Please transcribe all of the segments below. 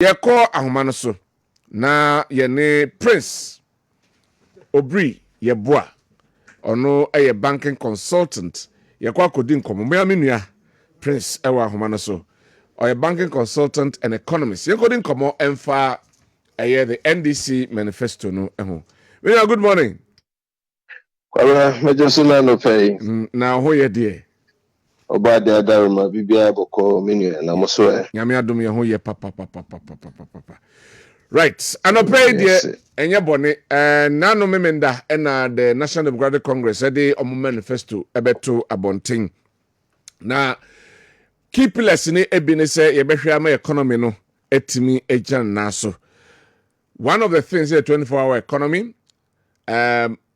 Yeko ahomano so na yene Prince Obri Yeboa ono eye banking consultant yeko akodi nkomo me amenua Prince ewa ahomano so oye banking consultant and economist yeko di nkomo emfa eye the NDC Manifesto no eho. Good morning. Kwara majosuna no pay. Na ho ye de Oba de adaruma bibia boko menu na moso e. Nyame adom ye ho ye papa. Right. And I pray the enye bone nano memenda na the National Democratic Congress the manifesto ebeto abonting. Na key pillars ni ebine say ye behwe ama economy no etimi ejan naso. One of the things the 24-hour economy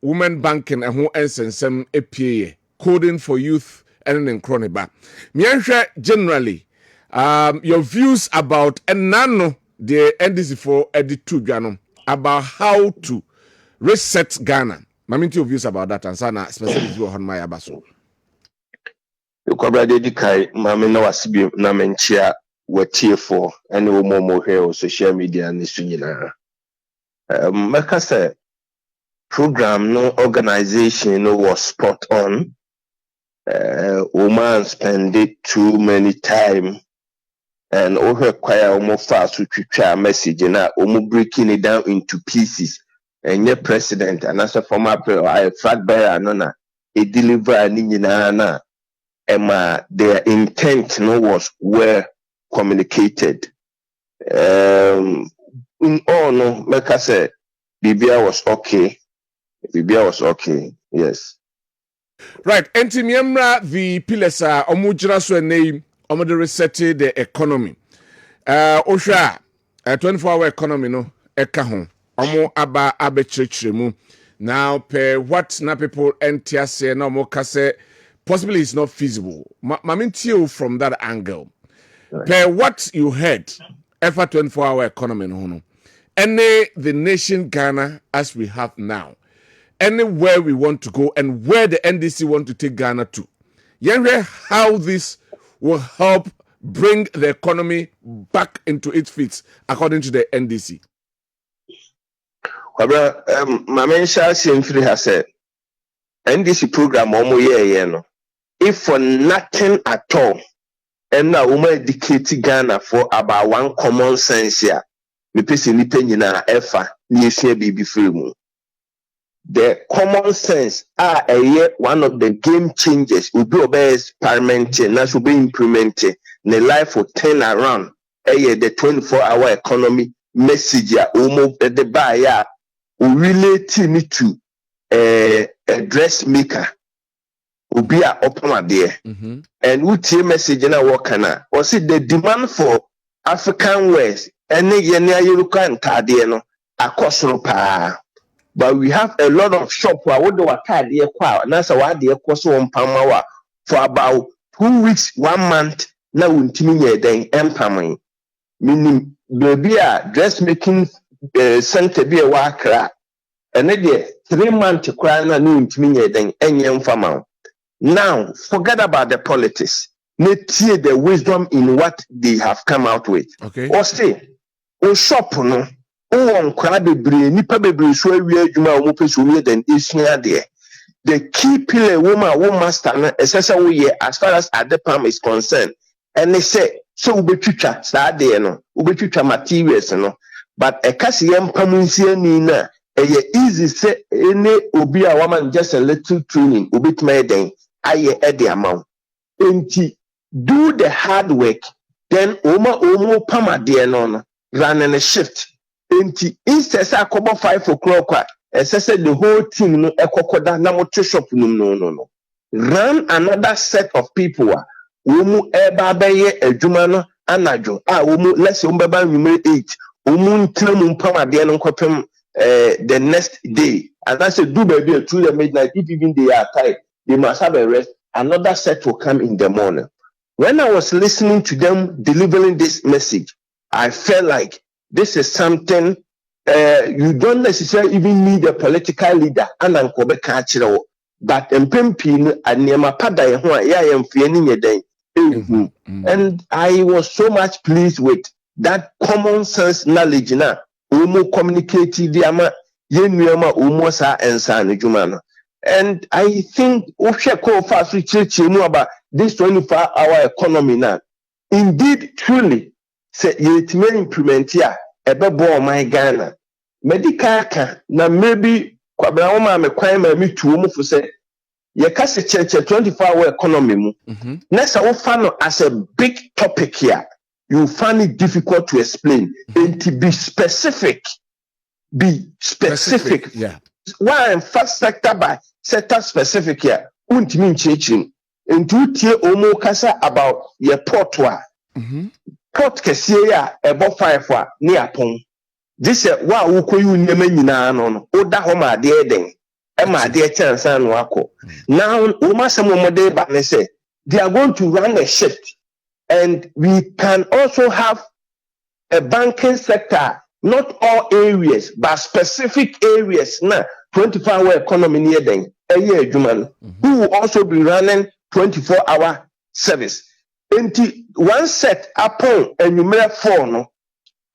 women banking ho ensensem epie coding for youth and in chroniba. Mianhwe generally your views about nano the NDC for editu dwanom about how to reset Ghana. Maminti your views about that and sana specifically on my abaso. Kwara de kai mame na wasibi na menchia wetie for any omomo here social media ni so nyina. Meka say program no organization no was spot on. Woman spend it too many time and require almost fast to twitwa message na breaking it down into pieces and your president and as a former flag bearer no na a deliver ni nyina na their intent no was well communicated. In all no make I say Bibia was okay. Yes. Right, Entimiemra the pillars are omujira so name omode reset the economy. Osha 24-hour economy no eka ho. Omo aba abechirechiremu. Now per what na people entia say na omo ka say possibly it's not feasible. Maminti from that angle. Right. Per what you heard ever 24-hour economy no. Any the nation Ghana as we have now. Anywhere we want to go and where the NDC want to take Ghana to. How this will help bring the economy back into its feet, according to the NDC. My main simply has said NDC program no. If for nothing at all, and now we educate Ghana for about one common sense here. Me pesi ni penyina efa ni esua bibi free. The common sense are one of the game changers will be experimenting, that will be implemented. The life will turn around. The 24-hour economy message the buyer will relate it to a dressmaker will be a open there. And we see message in our worker was it the demand for African wares and European Tadiano across pa. But we have a lot of shop where we do a card here and that's why the cost on Pamawa for about 2 weeks, 1 month. Now we then empire meaning baby dressmaking center be a worker and then 3 months to cry na no then any now forget about the politics. Let's see the wisdom in what they have come out with. Okay. Or say, or shop no. The key pillar woman master as far as at the palm is concerned. And they say, so ubechucha sad no, ubechucha materials no. But a Cassian Pamunsia Nina, easy say any ubi a woman just a little training, ubit maiden, at the amount. Do the hard work, then omo pama dear no, run in a shift. Instead say akobo 5 o'clock say the whole team no ekokoda na moto shop no run another set of people wo mu eba beye adwuma no anajo wo mu let's say umbeba number 8 wo mu ntram mpamade no nkopem the next day and I say do baby through the midnight if even they are tired they must have a rest. Another set will come in the morning. When I was listening to them delivering this message, I felt like this is something you don't necessarily even need a political leader and but mpempin and and I was so much pleased with that common sense knowledge na umu communicate the ama yenuama umu sa ensa ne dwuma no. And I think Oshe ko fast research about this 24-hour economy now. Indeed, truly, say yetime implement here, ebebo my Ghana. Medical can na maybe kwabra ma me kwan ma me tuo mu for say ye ka se cheche 24-hour economy mu. Next I find as a big topic here. You find it difficult to explain and to be specific. Be specific. Yeah. Why first sector by sector specific here? Untimi chechin. Into tie omo kasa about your port wa. Port kesiye ya ebo 5 wa ni apon. This wa ukoyu nyema nyina no. Oda ho ma de eden. E ma de chance anu akọ. Now uma samomode ba ne say they are going to run a shift. And we can also have a banking sector, not all areas, but specific areas. Now, 24-hour economy near them, a year, who will also be running 24-hour service. And one set upon a numeric phone,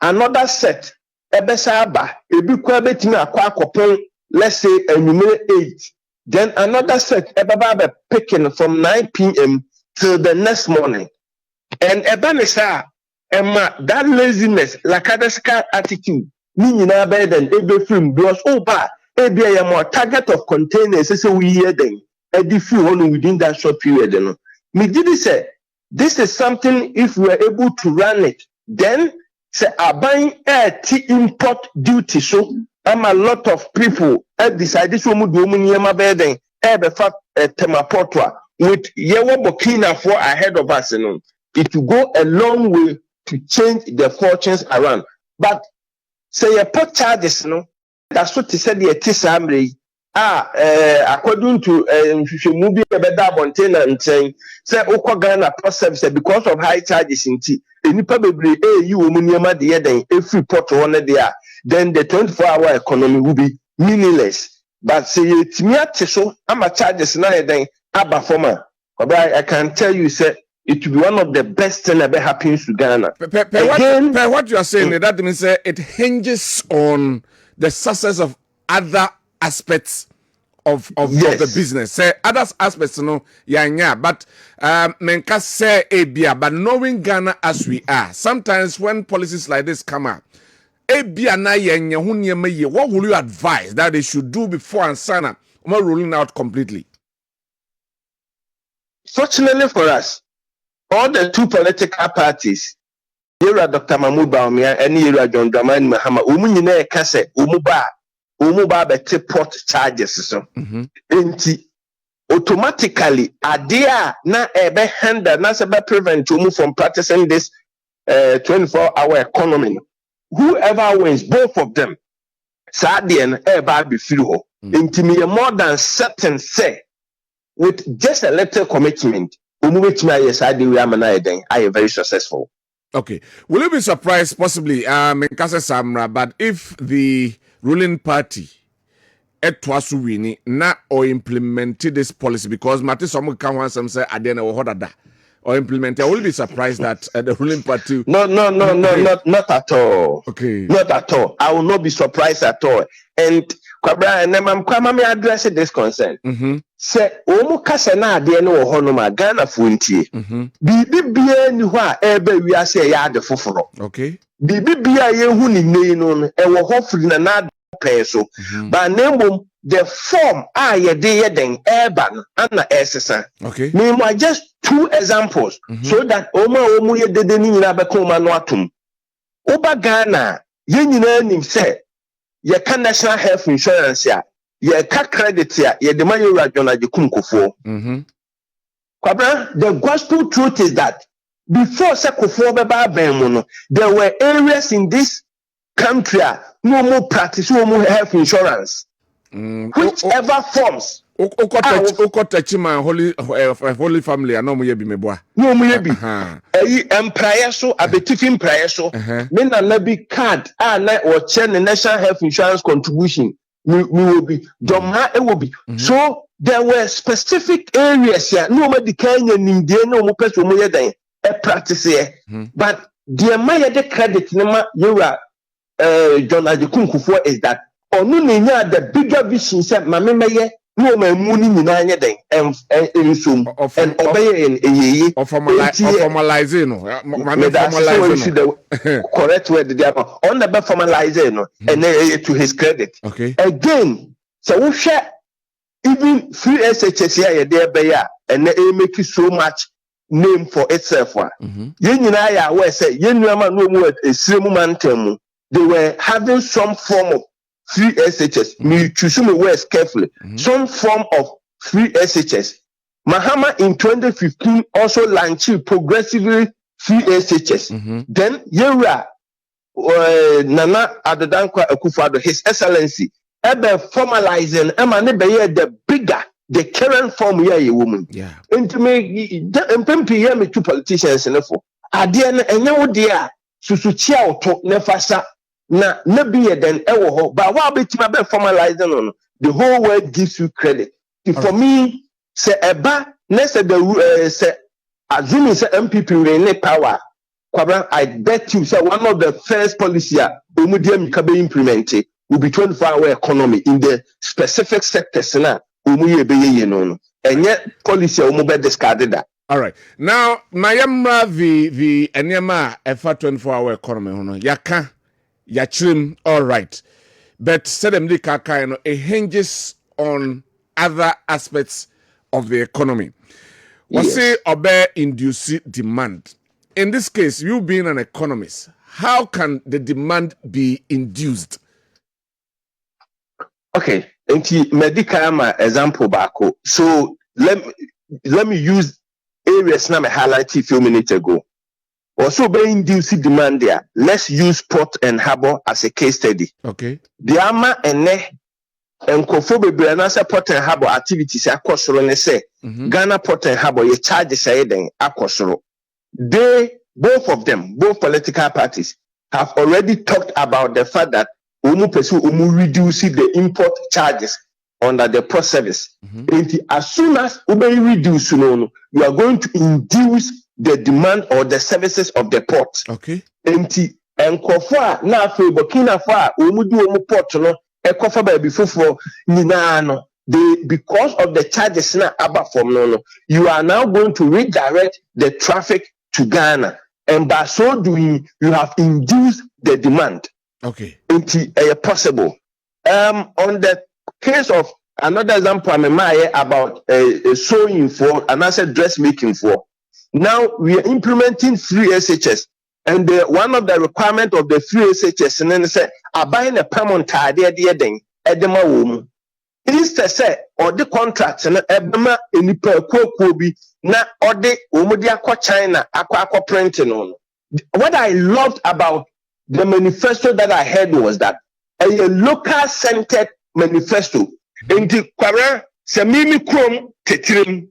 another set, a besaba, a big quabeting a quack, let's say a numeric 8. Then another set, a baba picking from 9 p.m. till the next morning. And ebanesa emma that laziness lakadaska attitude ni nyina be den ebe film because ba ebia ya more target of containers say we hear them e di few one within that short period no me did say this is something if we are able to run it then say aban t import duty so a lot of people decide so mu do mu nyema be den e be fa temaportwa with yewo Burkina for ahead of us no. It will go a long way to change the fortunes around. But say you put charges, no, that's what he said. The Tisamri, according to movie about Montana and saying, say Ghana post service because of high charges in tea. Any probably you munyama the other if we put one there, then the 24-hour economy will be meaningless. But say it's me at so I'm a charges now then abba former. I can tell you, say. It will be one of the best things that happens to Ghana. What you are saying, that means it hinges on the success of other aspects of the business. Say other aspects, but menka say ebia, but knowing Ghana as we are, sometimes when policies like this come up, ebia na yenya what will you advise that they should do before and sana ruling out completely? Fortunately for us, all the two political parties, Yera Dr. Mahmoud Bawumia and Yera John Dramani Mahama, Umunyine Kase, Umuba bete port charges. So, automatically, Adia na ebe handa na sebe prevent Umu from practicing this 24-hour economy. Whoever wins, both of them, Sadian eba be free. Intimi more than certain say, with just a little commitment. I am very successful. Okay. Will you be surprised, possibly, Menkase Samra, but if the ruling party etwasu wini na or implemented this policy because Martin Somu can want some say adena or hodada or implement, I will be surprised that the ruling party. Not at all. Okay. Not at all. I will not be surprised at all. And Kwabra and Kwame address this concern. Say omu kasa na ade no ho no ma Ghana funtie. Bibi bia ni ho a ebe wi ase ya ade foforo. Okay. Bibi bia ye hu ni nei no e wo ho firi na pay so. But nembom the form ye de ye den eba no ana esesa. Okay. Me just two examples so that omu ye dede ni nyina be ko ma no atum. Oba Ghana ye nyina nim say ye can national health insurance ya ye ka credit ya ye de man you regional de kumkofo. Kwabra, the gospel truth is that before Sekofo beba ben there were areas in this country no more practice no more health insurance. Whichever forms Holy family no mo yebi meboa. No mo yebi. Empire so abetifim prayer so. Me na nabi card na or chain the national health insurance contribution. We will be Doma it will be. So there were specific areas here. No more the Kenya Nindia no more person mo yeden practice here. But the Maya de credit nema you are John Adekunkufoɔ is that ɔno na the bigger vision sɛ mame mɛyɛ no ma mu ni nyinaa nyɛ den nsum and ɔbɛyɛ en eyeye formalize no mame formalize no correct word there on the formalize no and to his credit. Okay, again so we share even free SHS here there be and they make so much name for itself. Yen nyinaa ya we say yen nuama no mu esremu mantam they were having some form of free SHS. Me choose my words carefully. Some form of free SHS. Mahama in 2015 also launched progressively free SHS. Then Yera Nana Adodankwa Akufo-Addo, His Excellency, ebe formalizing the bigger the current form here a woman. Yeah. And to me, me two politicians and for Adiana and now dear Susuchia to Nefasa na be then ewo but what be formalizing on the whole world gives you credit. For me, say eba next the say assuming say MPP reign power. I bet you say one of the first policy Umudiam can be implemented will be 24-hour economy in the specific sectors na Umuye be and yet policy Umube discarded that. All right. Now Mayamra the Enyama efa 24-hour economy yaka yachrim all right. But sedemdi kaka it hinges on other aspects of the economy. What's say obey induce demand? In this case, you being an economist, how can the demand be induced? Okay, into medical example bako. So let me use areas na me highlight a few minutes ago. Also, by inducing demand there, let's use port and harbor as a case study. Okay. The ama and Kofobe and answer port and harbor activities akosoro ne say Ghana port and harbor ye charge say den akosoro. They, both of them, both political parties, have already talked about the fact that Umu reduce the import charges under the port service. And as soon as Umu reduce, you are going to induce the demand or the services of the port. Okay. And Kofa na fe Burkina Faso Umu do Umu port no Kofa baby for Ninano. Because of the charges now about from you are now going to redirect the traffic to Ghana, and by so doing, you have induced the demand. Okay, it's possible. On the case of another example, I'm about sewing for and I said dressmaking for. Now we are implementing free SHS, and one of the requirements of the free SHS, and then they say, "I'm buying a permanent card there, edema woman." Instead, say or the contracts and ebema any per bi na or the umudia China aqua printing on. What I loved about the manifesto that I heard was that a local centered manifesto. In the Quara Samimi Chrome Tetrim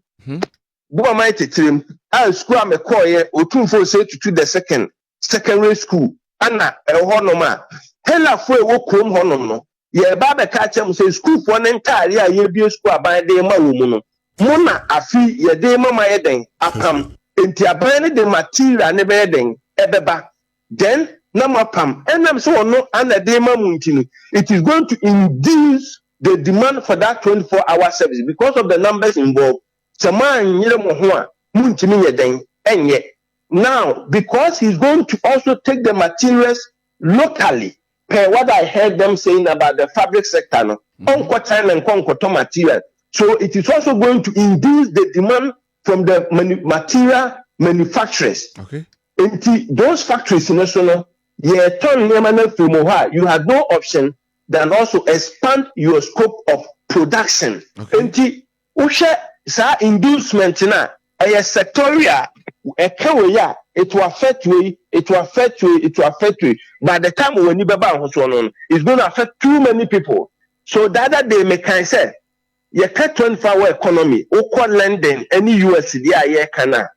Buamai Tetrim, I'll scrum a coy or 246 to the secondary school. Anna a honoma. Hella for a chrome honono. Yeah, Baba Catcham says school for an entire year be a square by the Marumono. Mona, a fee, ye de mama edeng, apam, into a brand the material never edeng, ebeba. Then, Namapam, and I'm so no, and a de mamuntinu. It is going to induce the demand for that 24-hour service because of the numbers involved. Saman, Yemohua, Muntimi edeng, and yet. Now, because he's going to also take the materials locally. Per what I heard them saying about the fabric sector, no, time and material. So it is also going to induce the demand from the material manufacturers. Okay. Into those factories, you have no option than also expand your scope of production. Okay. Into inducement na a sectorial. It will affect you. By the time when you it's going to affect too many people. So the other day, me can say, you can't 24-hour economy, or lending any USD kana,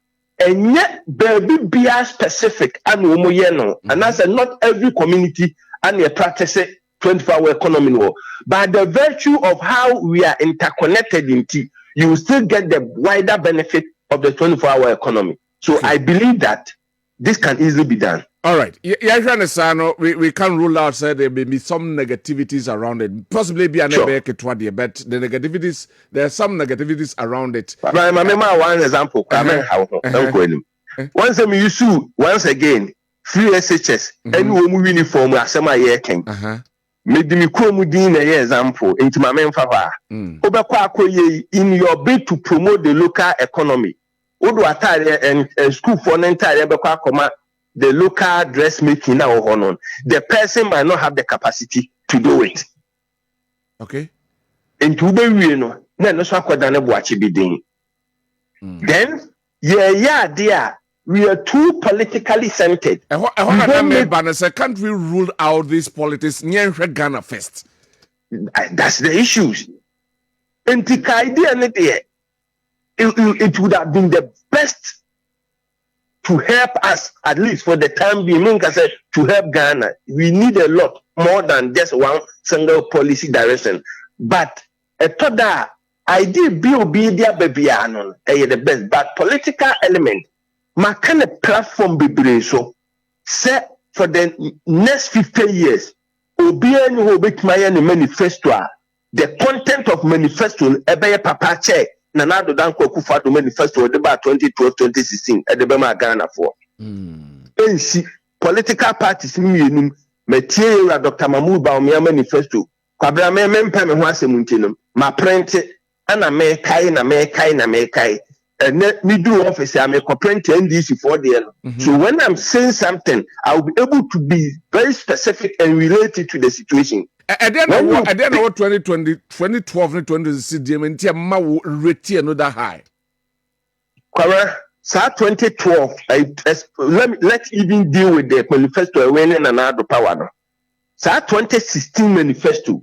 and yet baby be specific and and that's not every community and you practice 24-hour economy. By the virtue of how we are interconnected into, you will still get the wider benefit of the 24-hour economy. So I believe that this can easily be done. All right. We can't rule out say there may be some negativities around it. Possibly be an Sure. but the negativities, there are some negativities around it. But I remember one example. Once we use once again free SHS and we uniform as a year king. Maybe me din a example into my main favor. In your bid to promote the local economy. Odo attire and school for an entire the local dressmaking now on. The person might not have the capacity to do it. Okay. Into the no so akwadane boachi bidin. Then dear, we are too politically centered. Can't we rule out these politics near Ghana first? That's the issues. And the idea it would have been the best to help us, at least for the time being. To help Ghana, we need a lot more than just one single policy direction. But a toda idea be obedient babyano the best. But political element, my kind of platform be so set for the next 50 years. Obedient who be my manifesto. The content of manifesto ebe papa check. Nanado Danko Kufado manifesto about 2012-2016 at the Bema Ghana for. NC political parties me material Dr. Mahmoud Baumia manifesto. Kwabra me mempa me ho asemuntinum. Ma print and a me kai. And me do office I me print NDC for the. So when I'm saying something, I'll be able to be very specific and related to the situation. I don't know 2012 and 2016 rate another high. Correct. 2012, let's even deal with the manifesto winning another power. 2016 manifesto.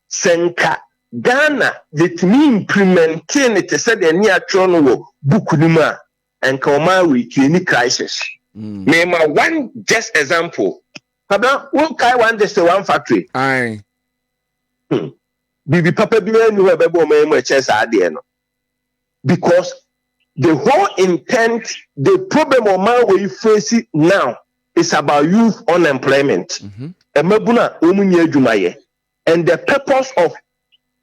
Senka Ghana that me implementing it said the near chrono book nima and Koma with any crisis. Name one just example. One kai one just one factory. Aye. Bibi papa bi anywhere bebo me chess adie no. Because the whole intent, the problem of man we face now is about youth unemployment. Emabuna omunye adwumaye. And the purpose of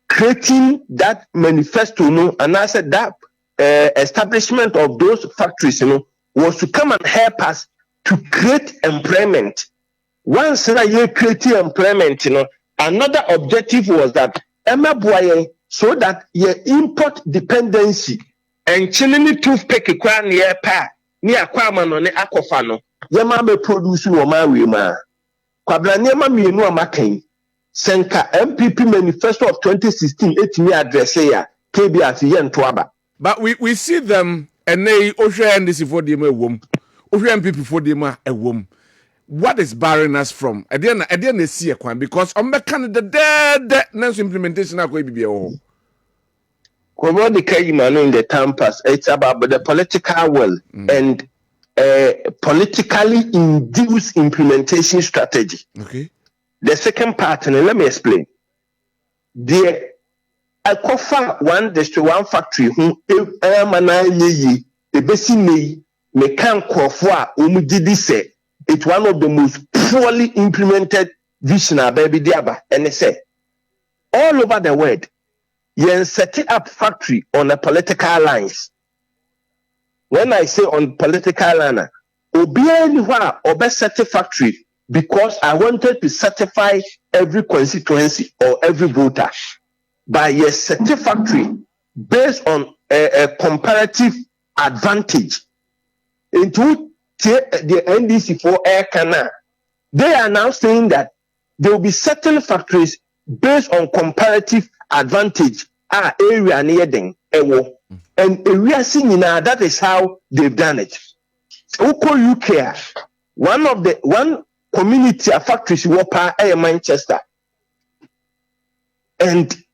creating that manifesto and I said that establishment of those factories was to come and help us to create employment. Once you create employment, another objective was that so that your import dependency and chilling toothpick near pa near kwama ne akofano yama be produce wo ma we ma kwabla niema mienu amakan senka MPP manifesto of 2016 etimi address ya KBS ye ntoaba. But we see them and they ohwe NDC for dem ewom ohwe MPP for dem ewom. What is barring us from? Again, they see a kwan because on the Canada next implementation going to be a whole. What the Kessben in the campus, it's about the political will and politically induced implementation strategy. Okay. The second part, and let me explain. The Akofa one district, one factory, who the basic me can call for umudidi say. It's one of the most poorly implemented vision baby diaba. And they say all over the world, you setting up factory on a political lines. When I say on political line, obe set a factory because I wanted to certify every constituency or every voter. By a set a factory based on a comparative advantage into the NDC for Air Canal, they are now saying that there will be certain factories based on comparative advantage. Area near them, and we are seeing now that is how they've done it. Oko UK, one community of factories were Manchester, and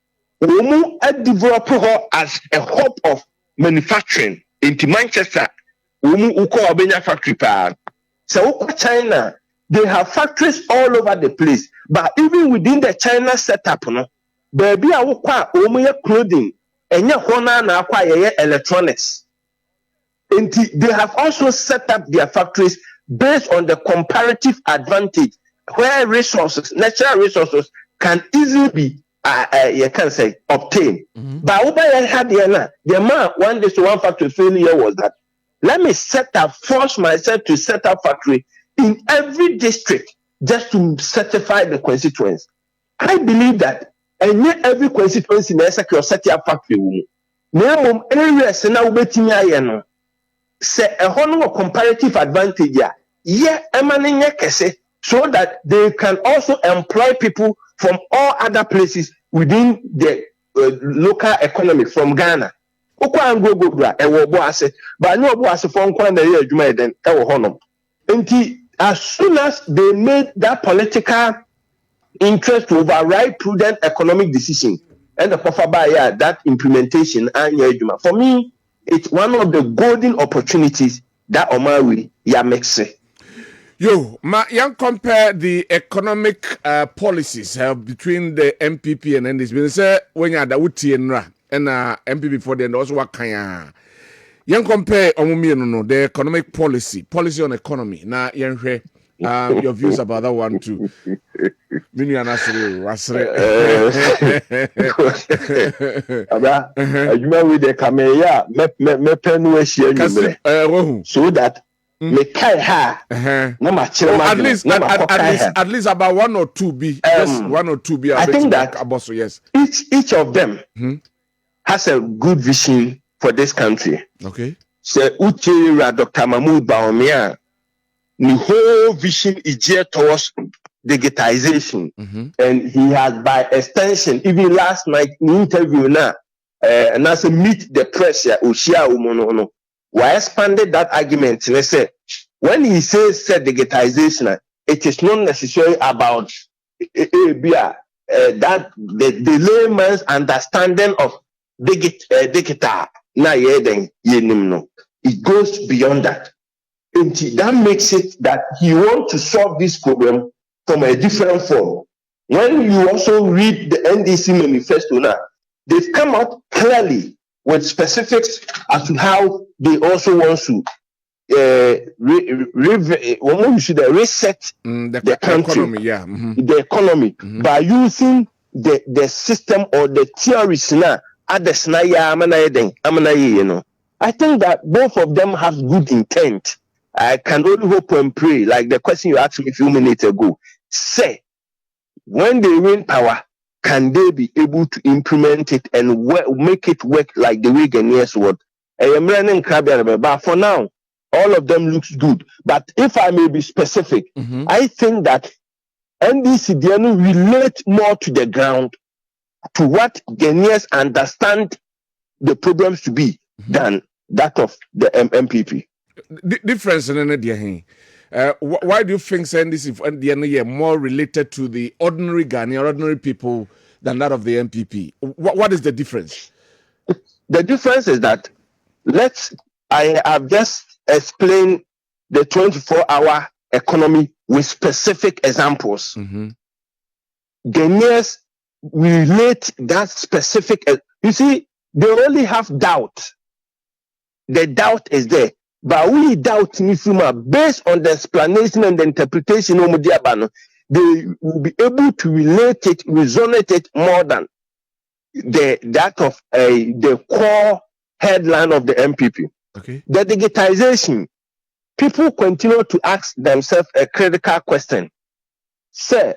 we developed her as a hub of manufacturing into Manchester. Factory so China, they have factories all over the place, but even within the China setup, baby, I will clothing and your electronics. And they have also set up their factories based on the comparative advantage where resources, natural resources, can easily be you can say obtained. But what I had the man 1 day to 1 factory failure was that let me force myself to set up factory in every district just to certify the constituents. I believe that every constituency in the set up factory. Minimum areas now betting no say a honor comparative advantage so that they can also employ people from all other places within the local economy from Ghana. But I know as soon as they made that political interest to override prudent economic decision and the that implementation for me, it's one of the golden opportunities that Omari makes. Yo, young compare the economic policies between the MPP and NDC. Say when you are the Uti and MPP for the and also what kind. Young compare no the economic policy on economy. Now young your views about that one too. Mini anasiri wasre. Aba, adwuma we de kameya me penu ehia so that me kai ha na ma kire at least about 1 or 2 be just 1 or 2 be. I think that also, yes, each of them has a good vision for this country. Okay, so Uchira Dr. Mahmoud Bawumia, the whole vision is geared towards digitization, and he has by extension, even last night in interview now, and as a meet the press Ushia Umono, we expanded that argument. And I said, when he says digitization, it is not necessarily about that the layman's understanding of digital. It goes beyond that. And that makes it that he wants to solve this problem from a different form. When you also read the NDC Manifesto now, they've come out clearly with specifics as to how they also want to reset the country, the economy, by using the system or the theories now. I think that both of them have good intent. I can only hope and pray, like the question you asked me a few minutes ago. Say, when they win power, can they be able to implement it and make it work like the way Ghanaians would? But for now, all of them looks good. But if I may be specific, I think that NDC relate more to the ground, to what Ghanaians understand the problems to be than that of the MPP. Difference in the why do you think NDC more related to the ordinary Ghanaian, ordinary people than that of the MPP? What is the difference? The difference is that I have just explained the 24-hour economy with specific examples. Ghanaians relate that specific. You see, they only have doubt. The doubt is there. But we doubt based on the explanation and the interpretation of they will be able to relate it, resonate it more than that of the core headline of the MPP. Okay. The digitization, people continue to ask themselves a critical question. Sir,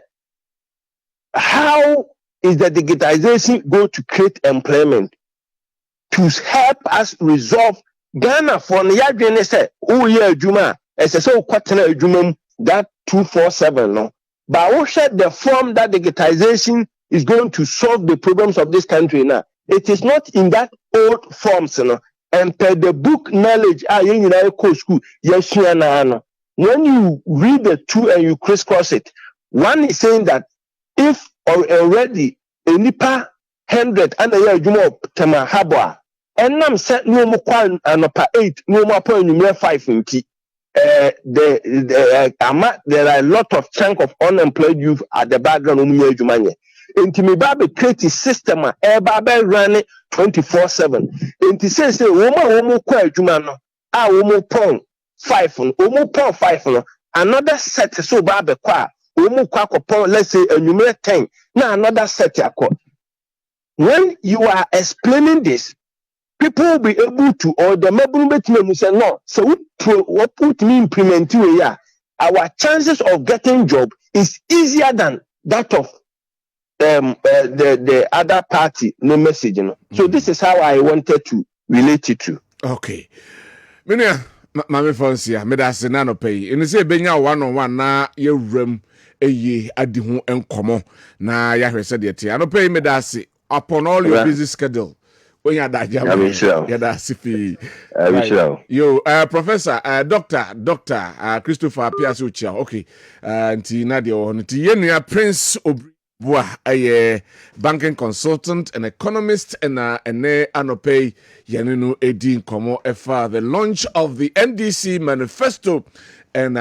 how is the digitization going to create employment to help us resolve Ghana for the say, oh yeah, Juma, as a so quaternary Juma that 247 no. But we said the form that digitization is going to solve the problems of this country now. It is not in that old forms, no. And per the book knowledge, school, yes, when you read the two and you crisscross it, one is saying that if already a nipa 100 and a year Juma Tema Habwa. And I'm set no more and upper 8, no more point number 5 in key. There are a lot of chunk of unemployed youth at the background of Jumania. Into me baby create a system baby running 24/7. Into say woman quite Jumano, woman pong 5 no omu pon 5 no another set so ba be kwa omu kwa pon let's say enumerate 10 na another set akọ. When you are explaining this, people will be able to, or the member say no, so what put me implement here, our chances of getting job is easier than that of the other party no message, you know. So this is how I wanted to relate it to. Okay. Minia mame Fonsia, me da se na no pay. Eni se benya one on one na ye wram eye adi ho enkomo na ya hwese de tie. Ano pay me da se upon all your busy schedule. When you da jam. Ya da sifi. Yo, professor, Dr. Christopher Piasu Ucha. Okay. Nti na de o nti ye nua Prince Obua aye banking consultant and economist and ene anopay yaninu edin komo efa the launch of the NDC Manifesto and